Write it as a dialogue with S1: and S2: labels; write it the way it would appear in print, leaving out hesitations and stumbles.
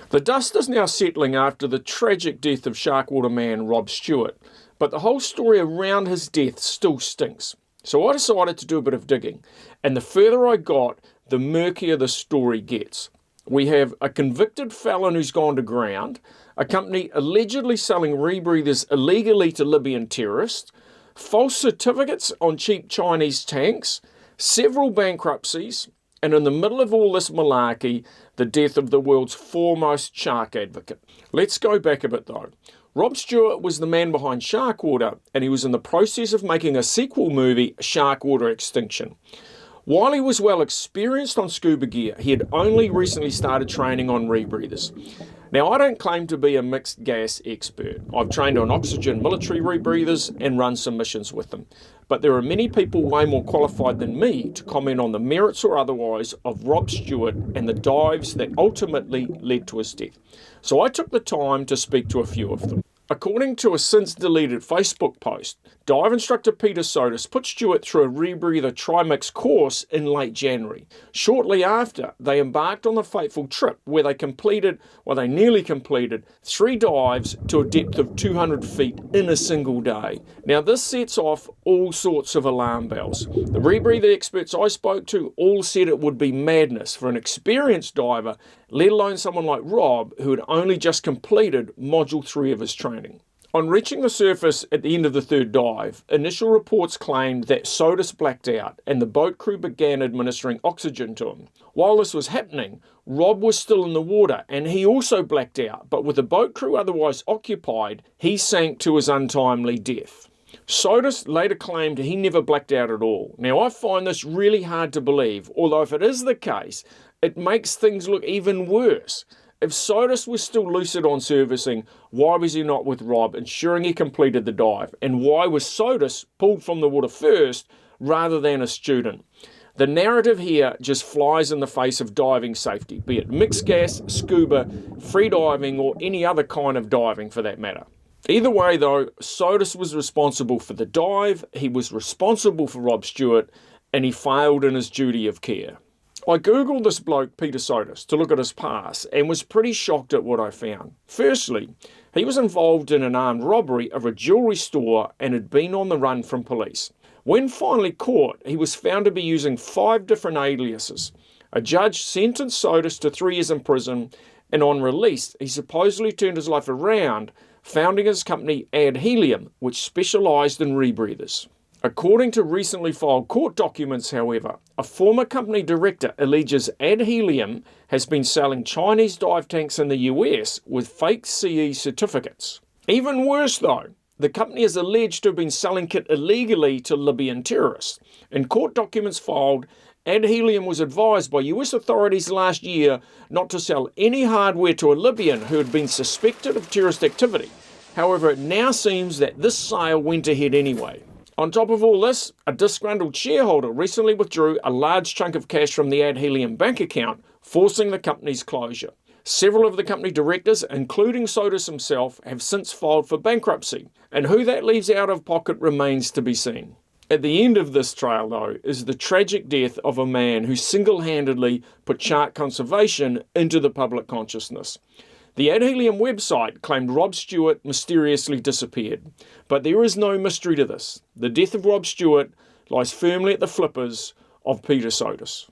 S1: The dust is now settling after the tragic death of Sharkwater man Rob Stewart, but the whole story around his death still stinks. So I decided to do a bit of digging, and the further I got, the murkier the story gets. We have a convicted felon who's gone to ground, a company allegedly selling rebreathers illegally to Libyan terrorists, false certificates on cheap Chinese tanks, several bankruptcies, and in the middle of all this malarkey, the death of the world's foremost shark advocate. Let's go back a bit though. Rob Stewart was the man behind Sharkwater, and he was in the process of making a sequel movie, Sharkwater Extinction. While he was well experienced on scuba gear, he had only recently started training on rebreathers. Now, I don't claim to be a mixed gas expert. I've trained on oxygen military rebreathers and run some missions with them. But there are many people way more qualified than me to comment on the merits or otherwise of Rob Stewart and the dives that ultimately led to his death. So I took the time to speak to a few of them. According to a since-deleted Facebook post, dive instructor Peter Sotis put Stewart through a rebreather trimix course in late January. Shortly after, they embarked on the fateful trip where they nearly completed 3 dives to a depth of 200 feet in a single day. Now this sets off all sorts of alarm bells. The rebreather experts I spoke to all said it would be madness for an experienced diver, let alone someone like Rob, who had only just completed Module 3 of his training. On reaching the surface at the end of the 3rd dive, initial reports claimed that Sotis blacked out and the boat crew began administering oxygen to him. While this was happening, Rob was still in the water and he also blacked out, but with the boat crew otherwise occupied, he sank to his untimely death. Sotis later claimed he never blacked out at all. Now I find this really hard to believe, although if it is the case, it makes things look even worse. If Sotis was still lucid on servicing, why was he not with Rob, ensuring he completed the dive? And why was Sotis pulled from the water first rather than a student? The narrative here just flies in the face of diving safety, be it mixed gas, scuba, free diving, or any other kind of diving for that matter. Either way though, Sotis was responsible for the dive, he was responsible for Rob Stewart, and he failed in his duty of care. I googled this bloke Peter Sotis to look at his past and was pretty shocked at what I found. Firstly, he was involved in an armed robbery of a jewellery store and had been on the run from police. When finally caught, he was found to be using 5 different aliases. A judge sentenced Sotis to 3 years in prison, and on release, he supposedly turned his life around, founding his company Helium, which specialised in rebreathers. According to recently filed court documents, however, a former company director alleges Helium has been selling Chinese dive tanks in the US with fake CE certificates. Even worse though, the company is alleged to have been selling kit illegally to Libyan terrorists. In court documents filed, Helium was advised by US authorities last year not to sell any hardware to a Libyan who had been suspected of terrorist activity. However, it now seems that this sale went ahead anyway. On top of all this, a disgruntled shareholder recently withdrew a large chunk of cash from the Helium bank account, forcing the company's closure. Several of the company directors, including Sotis himself, have since filed for bankruptcy, and who that leaves out of pocket remains to be seen. At the end of this trail, though, is the tragic death of a man who single-handedly put shark conservation into the public consciousness. The Helium website claimed Rob Stewart mysteriously disappeared, but there is no mystery to this. The death of Rob Stewart lies firmly at the flippers of Peter Sotis.